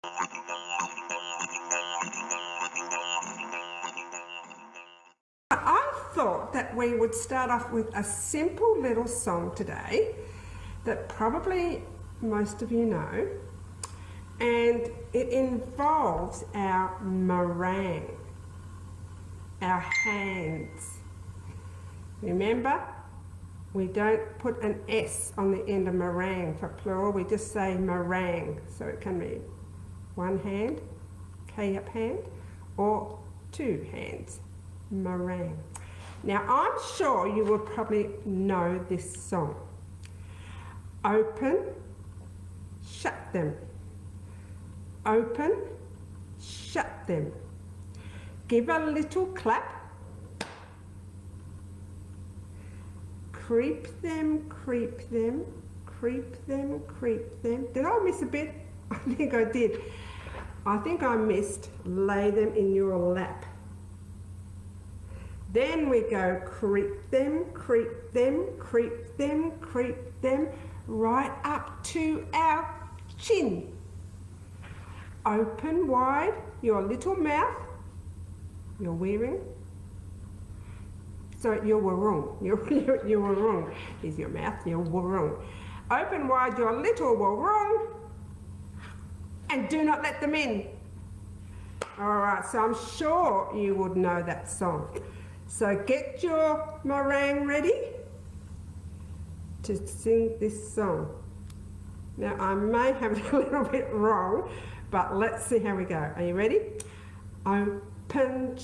I thought that we would start off with a simple little song today that probably most of you know, and it involves our meringue, our hands. Remember, we don't put an S on the end of meringue for plural, we just say meringue, so it can be one hand, K-up hand, or two hands, meringue. Now I'm sure you will probably know this song. Open, shut them. Open, shut them. Give a little clap. Creep them, creep them, creep them, creep them. Did I miss a bit? I think I did. I think I missed lay them in your lap. Then we go creep them, creep them, creep them, creep them, right up to our chin. Open wide your little mouth. You're wearing. So you were wrong. You were wrong. Is your mouth? You were wrong. Open wide your little wrong, and do not let them in. All right. So I'm sure you would know that song. So get your meringue ready to sing this song. Now I may have it a little bit wrong, but let's see how we go. Are you ready? Open,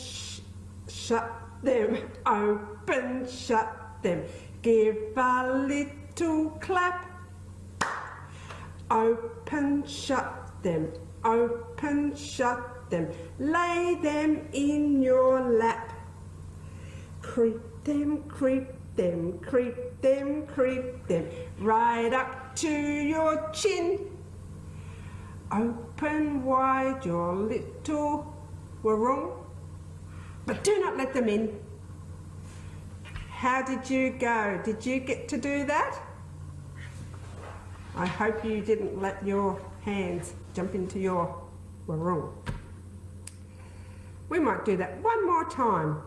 shut them. Open, shut them. Give a little clap. Open, shut them. Open, shut them. Lay them in your lap. Creep them, creep them, creep them, creep them, right up to your chin. Open wide your little wrong, but do not let them in. How did you go? Did you get to do that? I hope you didn't let your hands jump into your wrong. We might do that one more time.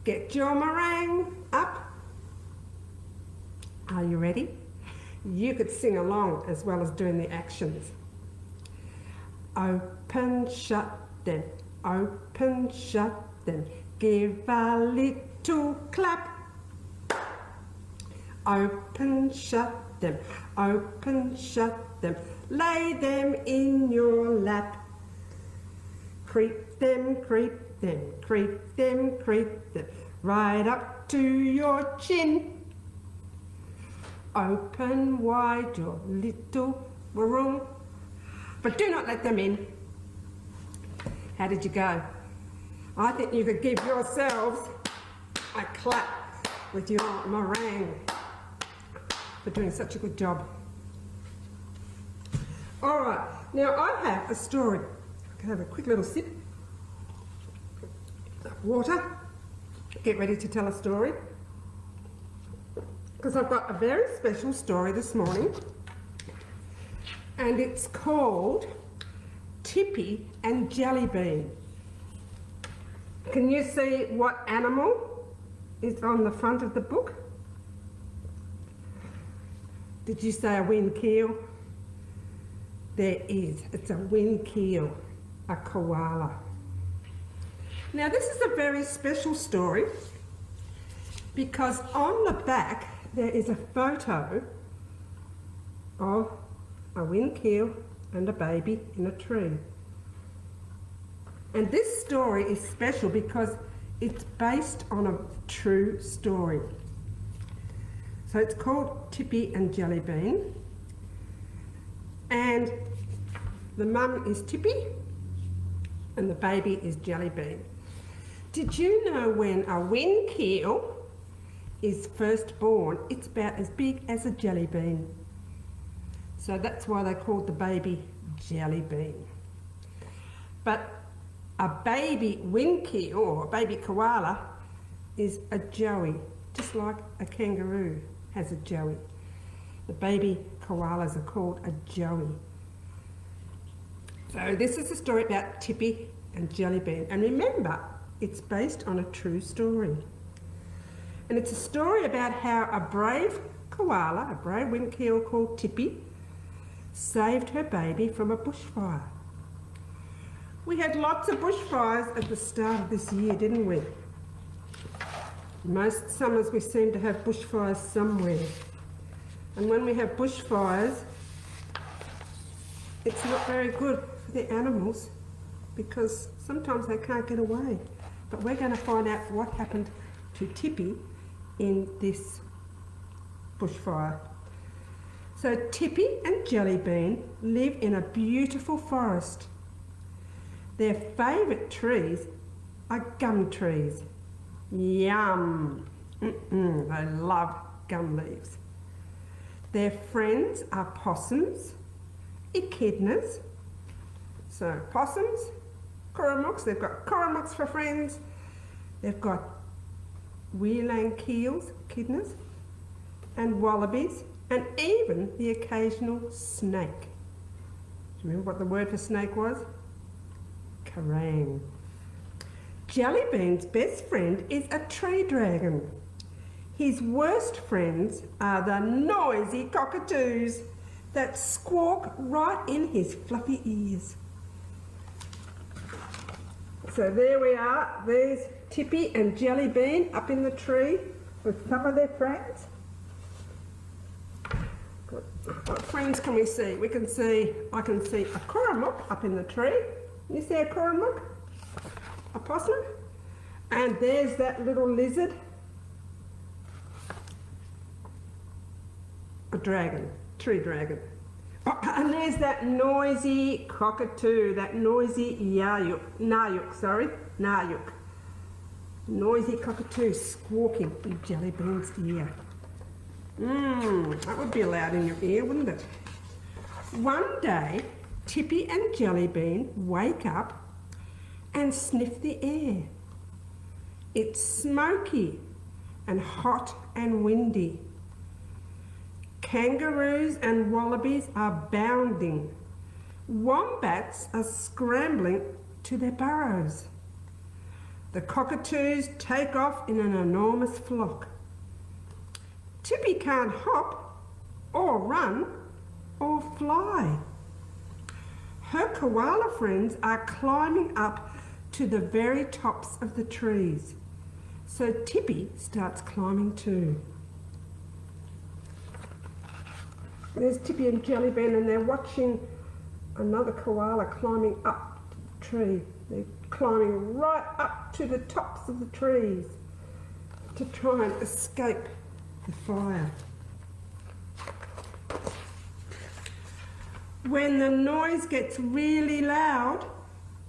Get your meringue up. Are you ready? You could sing along as well as doing the actions. Open, shut them. Open, shut them. Give a little clap. Open, shut them. Open, shut them. Lay them in your lap. Creep them, creep them, creep them, creep them, right up to your chin. Open wide your little room, but do not let them in. How did you go? I think you could give yourselves a clap with your meringue for doing such a good job. All right, now I have a story. I can have a quick little sip of water. Get ready to tell a story, because I've got a very special story this morning, and it's called Tippy and Jellybean. Can you see what animal is on the front of the book? Did you say a windkeel? There is. It's a windkeel, a koala. Now this is a very special story because on the back there is a photo of a windkeel and a baby in a tree. And this story is special because it's based on a true story. So it's called Tippy and Jellybean, and the mum is Tippy and the baby is Jellybean. Did you know when a windkeel is first born, it's about as big as a jelly bean? So that's why they called the baby Jellybean. But a baby windkeel or a baby koala is a joey, just like a kangaroo has a joey. The baby koalas are called a joey. So this is a story about Tippy and Jellybean. And remember, it's based on a true story. And it's a story about how a brave koala, a brave windkeel called Tippy, saved her baby from a bushfire. We had lots of bushfires at the start of this year, didn't we? Most summers we seem to have bushfires somewhere. And when we have bushfires, it's not very good for the animals because sometimes they can't get away. But we're going to find out what happened to Tippy in this bushfire. So Tippy and Jellybean live in a beautiful forest. Their favourite trees are gum trees. Yum! They love gum leaves. Their friends are possums, echidnas. So possums, curramucks, they've got curramucks for friends. They've got wheelang keels, echidnas, and wallabies, and even the occasional snake. Do you remember what the word for snake was? Kerrang! Jellybean's best friend is a tree dragon. His worst friends are the noisy cockatoos that squawk right in his fluffy ears. So there we are. There's Tippy and Jellybean up in the tree with some of their friends. What friends can we see? I can see a curramuk up in the tree. You see a curramuk? A possum? And there's that little lizard. A dragon, tree dragon. Oh, and there's that noisy cockatoo, that noisy Narjuk. Noisy cockatoo squawking in Jellybean's ear. That would be loud in your ear, wouldn't it? One day, Tippy and Jellybean wake up and sniff the air. It's smoky and hot and windy. Kangaroos and wallabies are bounding. Wombats are scrambling to their burrows. The cockatoos take off in an enormous flock. Tippy can't hop or run or fly. Her koala friends are climbing up to the very tops of the trees. So Tippy starts climbing too. There's Tippy and Jellybean and they're watching another koala climbing up the tree. They're climbing right up to the tops of the trees to try and escape the fire. When the noise gets really loud,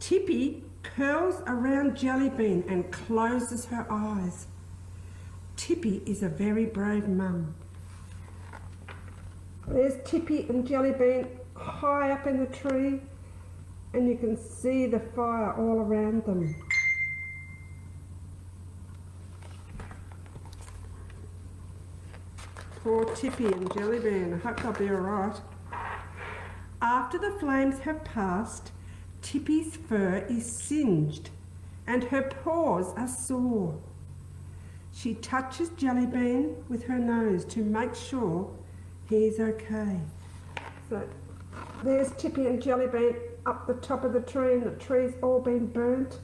Tippy curls around Jellybean and closes her eyes. Tippy is a very brave mum. There's Tippy and Jellybean high up in the tree, and you can see the fire all around them. Poor Tippy and Jellybean, I hope they'll be all right. After the flames have passed, Tippy's fur is singed and her paws are sore. She touches Jellybean with her nose to make sure he's okay. So there's Tippy and Jellybean up the top of the tree, and the tree's all been burnt,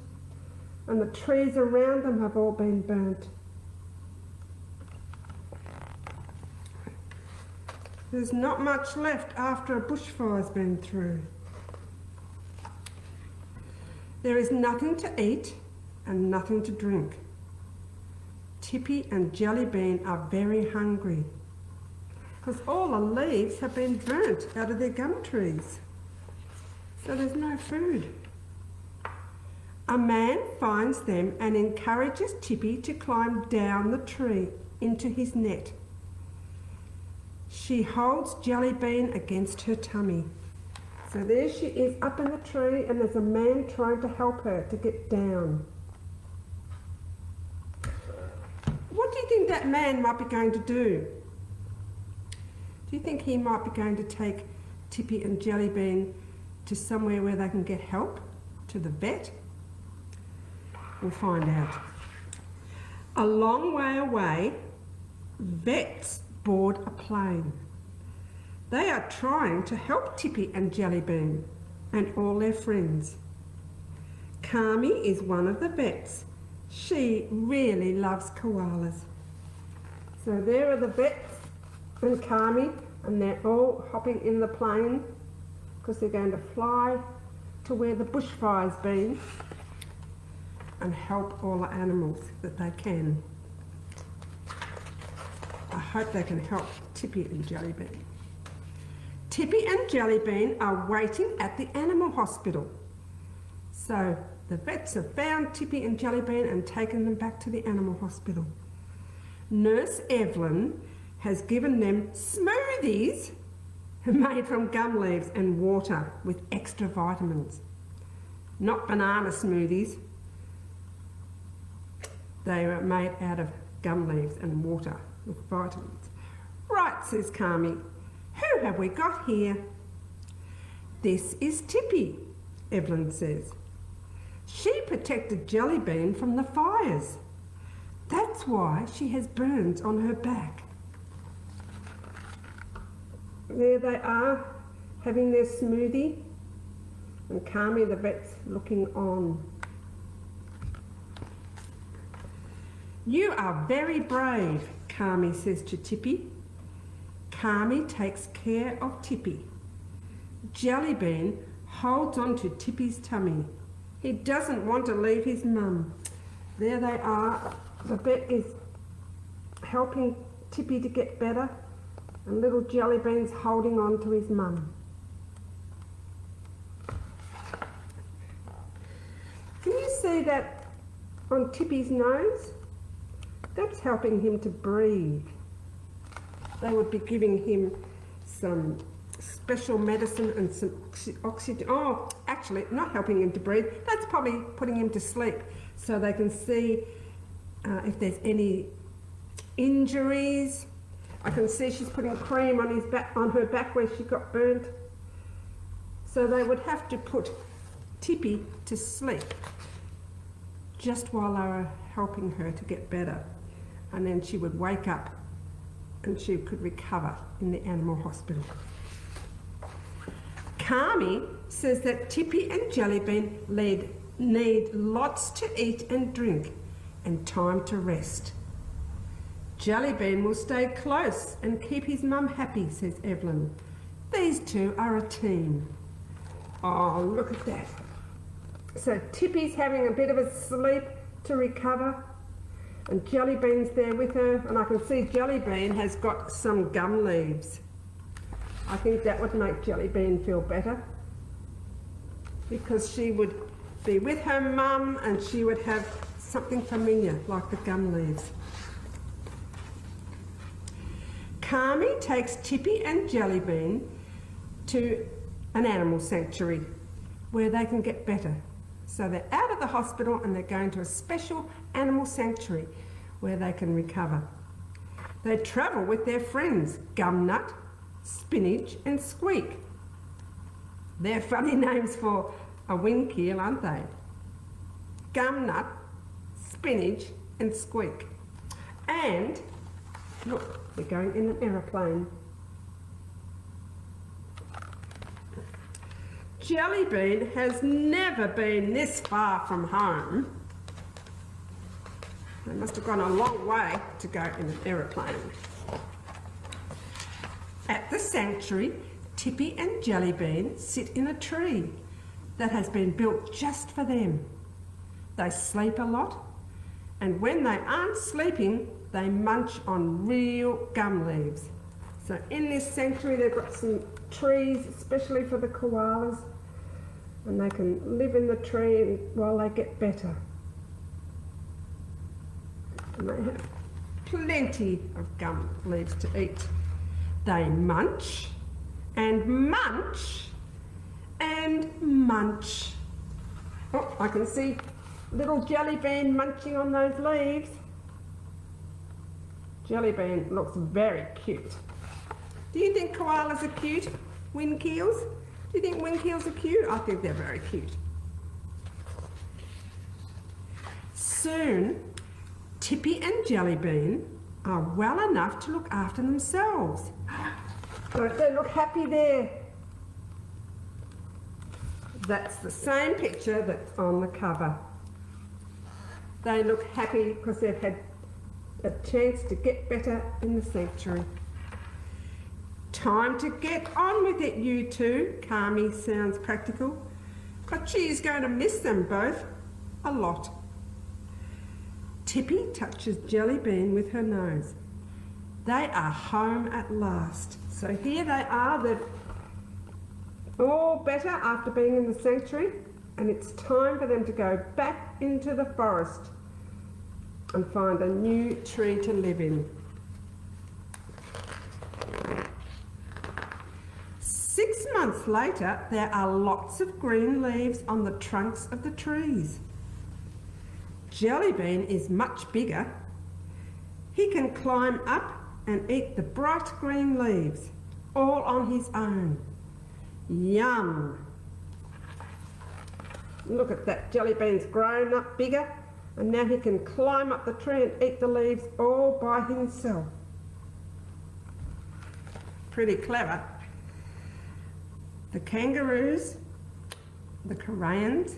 and the trees around them have all been burnt. There's not much left after a bushfire's been through. There is nothing to eat and nothing to drink. Tippy and Jellybean are very hungry because all the leaves have been burnt out of their gum trees. So there's no food. A man finds them and encourages Tippy to climb down the tree into his net. She holds Jellybean against her tummy. So there she is up in the tree, and there's a man trying to help her to get down. What do you think that man might be going to do? Do you think he might be going to take Tippy and Jellybean to somewhere where they can get help, to the vet? We'll find out. A long way away, vets board a plane. They are trying to help Tippy and Jellybean and all their friends. Kami is one of the vets. She really loves koalas. So there are the vets and Kami, and they're all hopping in the plane because they're going to fly to where the bushfire's been and help all the animals that they can. I hope they can help Tippy and Jellybean. Tippy and Jellybean are waiting at the animal hospital. So the vets have found Tippy and Jellybean and taken them back to the animal hospital. Nurse Evelyn has given them smoothies made from gum leaves and water with extra vitamins. Not banana smoothies. They are made out of gum leaves and water with vitamins. Right, says Kami. Who have we got here? This is Tippy, Evelyn says. She protected Jellybean from the fires. That's why she has burns on her back. There they are, having their smoothie, and Kami the vet's looking on. You are very brave, Kami says to Tippy. Kami takes care of Tippy. Jellybean holds on to Tippy's tummy. He doesn't want to leave his mum. There they are. The vet is helping Tippy to get better, and little Jellybean's holding on to his mum. Can you see that on Tippy's nose? That's helping him to breathe. They would be giving him some special medicine and some oxygen. Oh, actually, not helping him to breathe. That's probably putting him to sleep so they can see if there's any injuries. I can see she's putting cream on his back, on her back where she got burnt. So they would have to put Tippy to sleep just while they were helping her to get better. And then she would wake up and she could recover in the animal hospital. Kami says that Tippy and Jellybean need lots to eat and drink and time to rest. Jellybean will stay close and keep his mum happy, says Evelyn. These two are a team. Oh, look at that. So Tippy's having a bit of a sleep to recover, and Jellybean's there with her, and I can see Jellybean has got some gum leaves. I think that would make Jellybean feel better, because she would be with her mum and she would have something familiar like the gum leaves. Kami takes Tippy and Jellybean to an animal sanctuary where they can get better. So they're out of the hospital and they're going to a special animal sanctuary where they can recover. They travel with their friends, Gumnut, Spinach and Squeak. They're funny names for a windkeel, aren't they? Gumnut, Spinach and Squeak. And look, we're going in an aeroplane. Jellybean has never been this far from home. They must have gone a long way to go in an aeroplane. At the sanctuary, Tippy and Jellybean sit in a tree that has been built just for them. They sleep a lot, and when they aren't sleeping, they munch on real gum leaves. So in this sanctuary, they've got some trees, especially for the koalas, and they can live in the tree while they get better. And they have plenty of gum leaves to eat. They munch and munch and munch. Oh, I can see little Jellybean munching on those leaves. Jellybean looks very cute. Do you think koalas are cute, windkeels? Do you think winged eels are cute? I think they're very cute. Soon, Tippy and Jellybean are well enough to look after themselves. Don't they look happy there? That's the same picture that's on the cover. They look happy because they've had a chance to get better in the sanctuary. Time to get on with it, you two. Kami sounds practical, but she's going to miss them both a lot. Tippy touches Jellybean with her nose. They are home at last. So here they are. They're all better after being in the sanctuary, and it's time for them to go back into the forest and find a new tree to live in. 6 months later, there are lots of green leaves on the trunks of the trees. Jellybean is much bigger. He can climb up and eat the bright green leaves, all on his own. Yum! Look at that, Jellybean's grown up bigger, and now he can climb up the tree and eat the leaves all by himself. Pretty clever. The kangaroos, the Koreans,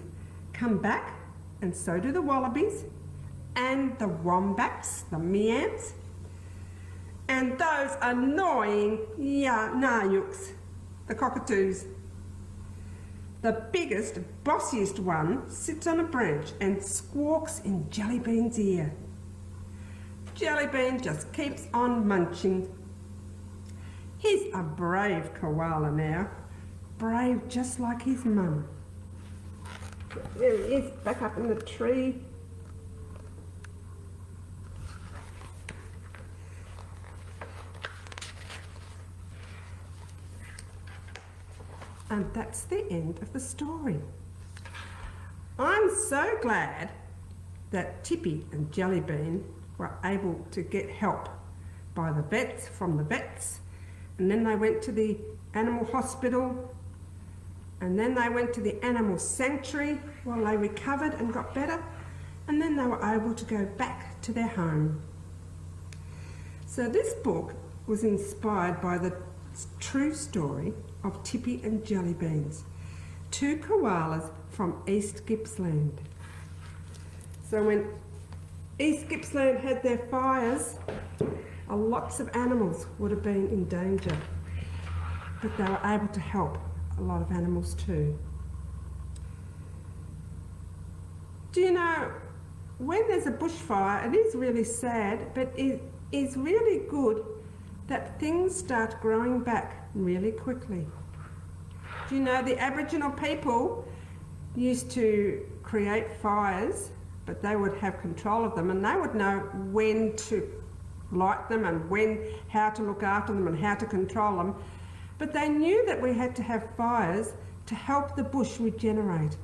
come back, and so do the wallabies, and the wombats, the meows, and those annoying Nayuks, the cockatoos. The biggest, bossiest one sits on a branch and squawks in Jellybean's ear. Jellybean just keeps on munching. He's a brave koala now, brave just like his mum. There he is, back up in the tree. And that's the end of the story. I'm so glad that Tippy and Jellybean were able to get help by the vets, from the vets, and then they went to the animal hospital, and then they went to the animal sanctuary while they recovered and got better, and then they were able to go back to their home. So this book was inspired by the true story of Tippy and Jellybeans, two koalas from East Gippsland. So when East Gippsland had their fires, lots of animals would have been in danger, but they were able to help a lot of animals too. Do you know, when there's a bushfire, it is really sad, but it is really good that things start growing back really quickly. Do you know, the Aboriginal people used to create fires, but they would have control of them, and they would know when to light them and how to look after them and how to control them. But they knew that we had to have fires to help the bush regenerate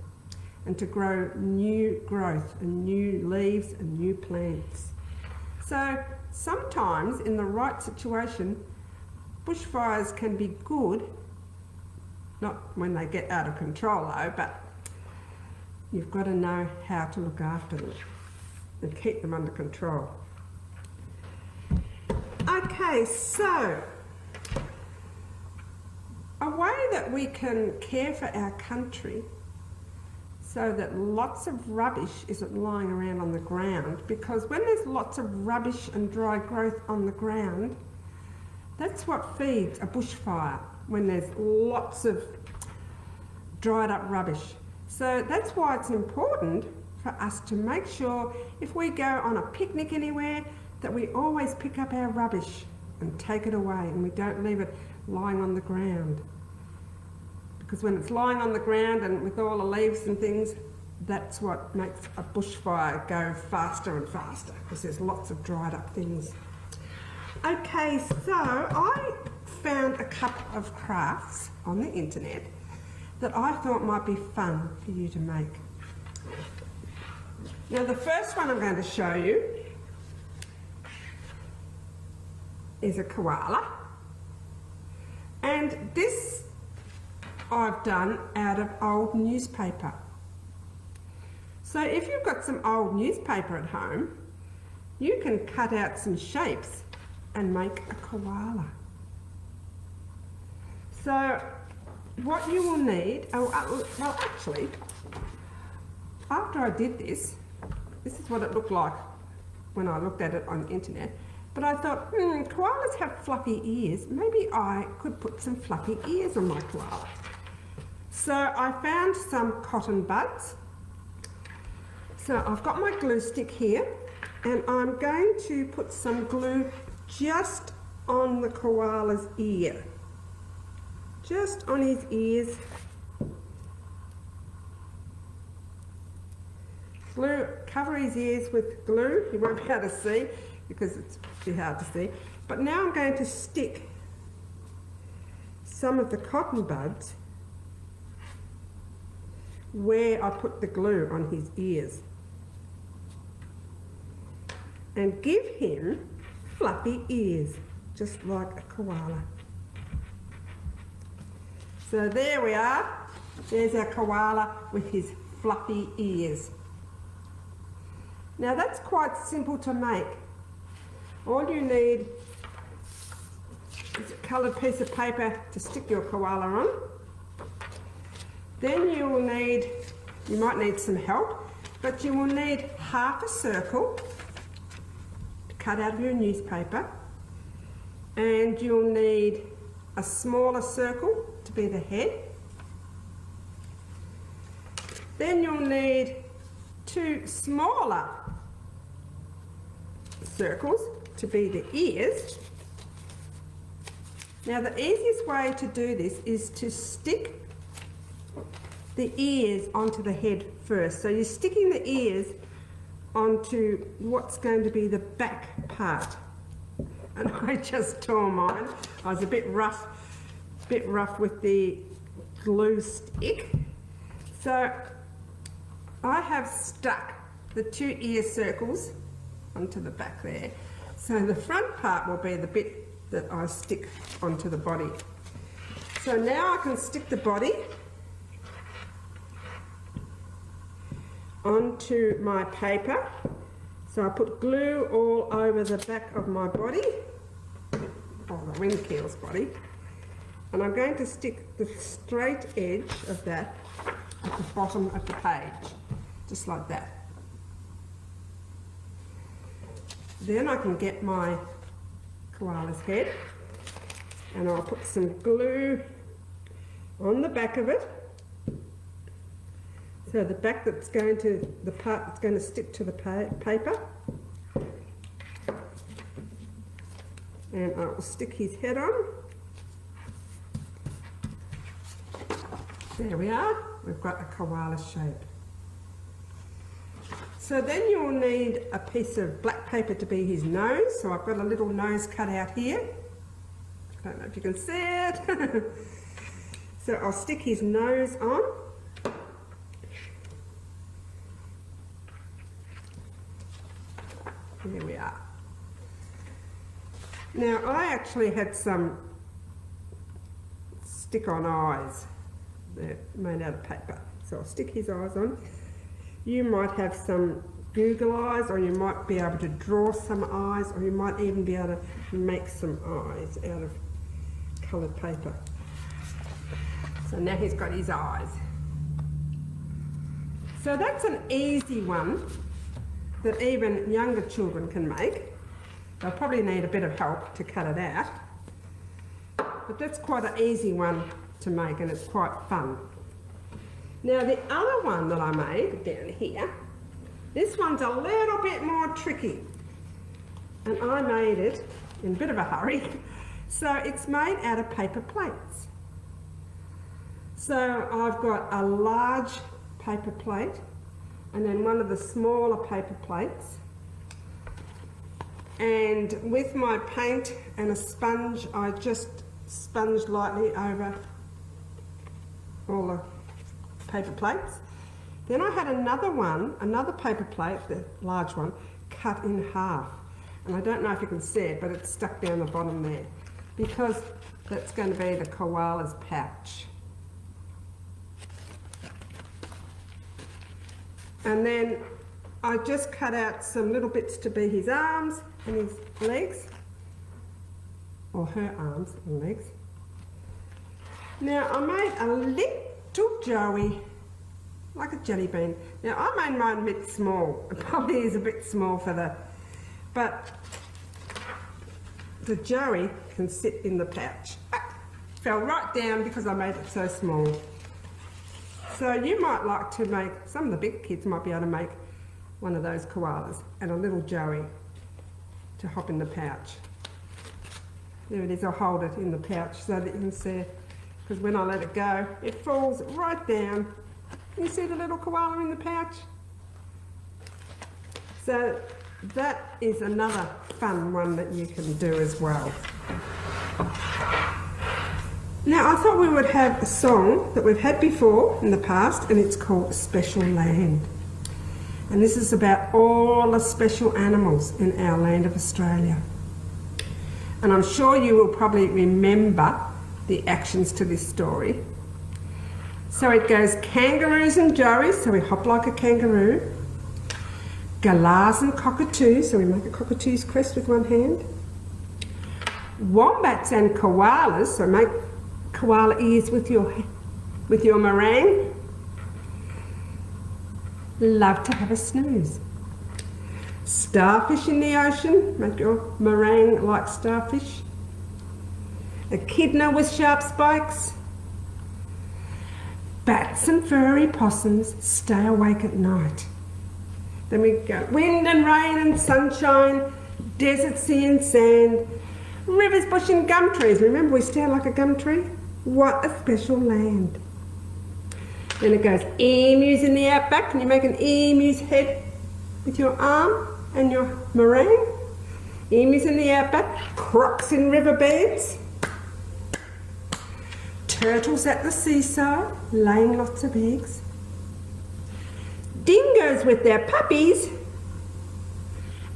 and to grow new growth and new leaves and new plants. So sometimes in the right situation, bushfires can be good, not when they get out of control though, but you've got to know how to look after them and keep them under control. Okay, so a way that we can care for our country so that lots of rubbish isn't lying around on the ground, because when there's lots of rubbish and dry growth on the ground, that's what feeds a bushfire, when there's lots of dried up rubbish. So that's why it's important for us to make sure if we go on a picnic anywhere that we always pick up our rubbish and take it away, and we don't leave it lying on the ground. Because when it's lying on the ground and with all the leaves and things, that's what makes a bushfire go faster and faster, because there's lots of dried up things. Okay, so I found a couple of crafts on the internet that I thought might be fun for you to make. Now the first one I'm going to show you is a koala, and this I've done out of old newspaper. So if you've got some old newspaper at home, you can cut out some shapes and make a koala. So what you will need, well actually, after I did this, this is what it looked like when I looked at it on the internet. But I thought, koalas have fluffy ears. Maybe I could put some fluffy ears on my koala. So I found some cotton buds. So I've got my glue stick here, and I'm going to put some glue just on the koala's ear. Just on his ears. Glue, cover his ears with glue. You won't be able to see because it's too hard to see. But now I'm going to stick some of the cotton buds where I put the glue on his ears and give him fluffy ears, just like a koala. So there we are. There's our koala with his fluffy ears. Now that's quite simple to make. All you need is a coloured piece of paper to stick your koala on. Then you will need, you might need some help, but you will need half a circle to cut out of your newspaper, and you'll need a smaller circle to be the head. Then you'll need 2 smaller circles to be the ears. Now the easiest way to do this is to stick the ears onto the head first. So you're sticking the ears onto what's going to be the back part. And I just tore mine. I was a bit rough with the glue stick. So I have stuck the 2 ear circles onto the back there. So the front part will be the bit that I stick onto the body. So now I can stick the body onto my paper. So I put glue all over the back of my body, or the windkeel's body, and I'm going to stick the straight edge of that at the bottom of the page, just like that. Then I can get my koala's head, and I'll put some glue on the back of it. So the back that's going to, the part that's going to stick to the paper. And I will stick his head on. There we are. We've got a koala shape. So then you'll need a piece of black paper to be his nose. So I've got a little nose cut out here. I don't know if you can see it. So I'll stick his nose on. There we are. Now I actually had some stick-on eyes. They're made out of paper. So I'll stick his eyes on. You might have some Google eyes, or you might be able to draw some eyes, or you might even be able to make some eyes out of coloured paper. So now he's got his eyes. So that's an easy one that even younger children can make. They'll probably need a bit of help to cut it out. But that's quite an easy one to make, and it's quite fun. Now the other one that I made down here, this one's a little bit more tricky. And I made it in a bit of a hurry. So it's made out of paper plates. So I've got a large paper plate, and then one of the smaller paper plates. And with my paint and a sponge, I just sponged lightly over all the paper plates. Then I had another paper plate, the large one, cut in half. And I don't know if you can see it, but it's stuck down the bottom there, because that's going to be the koala's pouch. And then I just cut out some little bits to be his arms and his legs, or her arms and legs. Now I made a little Joey, like a jelly bean. Now I made mine a bit small. It probably is a bit small for but the Joey can sit in the pouch. Fell right down because I made it so small. So you might like to make, some of the big kids might be able to make one of those koalas and a little Joey to hop in the pouch. There it is, I'll hold it in the pouch so that you can see, because when I let it go, it falls right down. You see the little koala in the pouch? So that is another fun one that you can do as well. Now I thought we would have a song that we've had before in the past, and it's called Special Land. And this is about all the special animals in our land of Australia. And I'm sure you will probably remember the actions to this story. So it goes kangaroos and joeys, so we hop like a kangaroo. Galahs and cockatoos, so we make a cockatoo's crest with one hand. Wombats and koalas, so make koala ears with your meringue. Love to have a snooze. Starfish in the ocean, make your meringue like starfish. Echidna with sharp spikes. Bats and furry possums stay awake at night. Then we go wind and rain and sunshine, desert, sea and sand, rivers, bush and gum trees. Remember we stand like a gum tree? What a special land. Then it goes emus in the outback. Can you make an emu's head with your arm and your meringue? Emus in the outback. Crocs in riverbeds. Turtles at the seaside, laying lots of eggs. Dingoes with their puppies.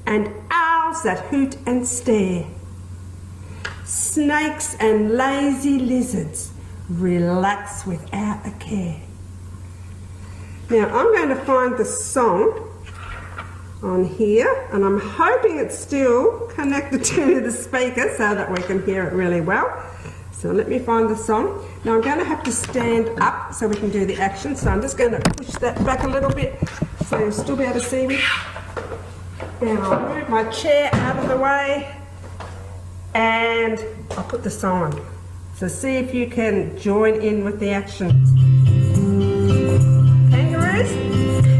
And owls that hoot and stare. Snakes and lazy lizards relax without a care. Now I'm going to find the song on here, and I'm hoping it's still connected to the speaker so that we can hear it really well. So let me find the song. Now I'm going to have to stand up so we can do the action, so I'm just going to push that back a little bit so you'll still be able to see me. And I'll move my chair out of the way. And I'll put the song on. So see if you can join in with the actions. Kangaroos?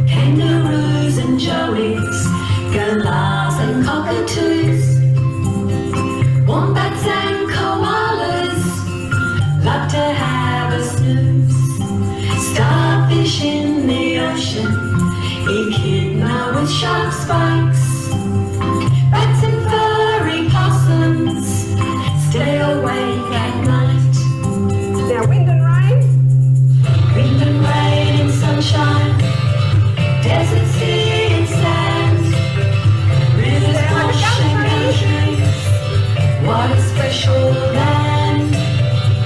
Kangaroos and joeys, galahs and cockatoos, wombats and koalas love to have a snooze. Starfish in the ocean, echidna with sharp spikes, bats and furry possums stay awake at night. Now wind and rain. Wind and rain and sunshine, desert, sea and sand, rivers, bush and countries. What a special land.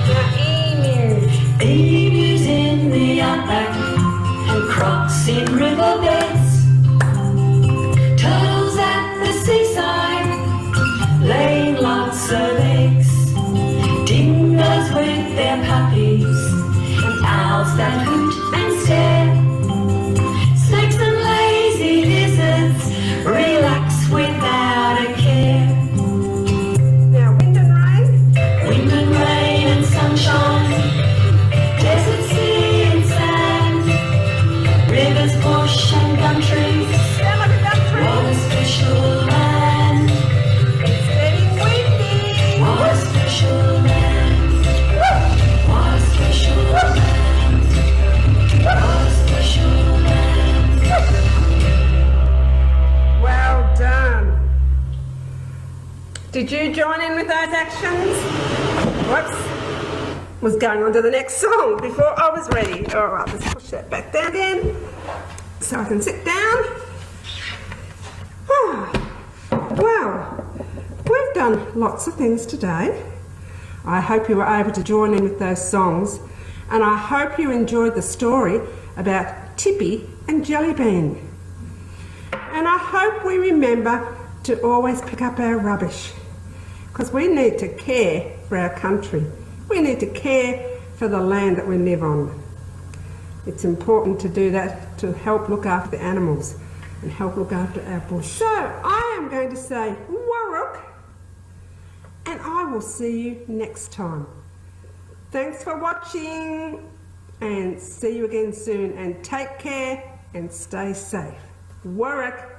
Now emus. Emus in the outback and crocs in riverbeds. Turtles at the seaside, laying lots of eggs. Dingoes with their puppies and owls that hoot and stare. Snakes and lazy lizards relax without a care. Now wind and rain. Wind and rain and sunshine, desert, sea and sand, rivers, bush and gum trees. Sound like a gum tree. What a special land. It's getting windy. What a special land. What a special land. What a special land. Well done. Did you join in with those actions? Whoops. Was going on to the next song before I was ready. All right, let's push that back down again so I can sit down. Well, we've done lots of things today. I hope you were able to join in with those songs, and I hope you enjoyed the story about Tippy and Jellybean. And I hope we remember to always pick up our rubbish, because we need to care for our country. We need to care for the land that we live on. It's important to do that to help look after the animals and help look after our bush. So I am going to say Waruk, and I will see you next time. Thanks for watching, and see you again soon, and take care and stay safe. Waruk.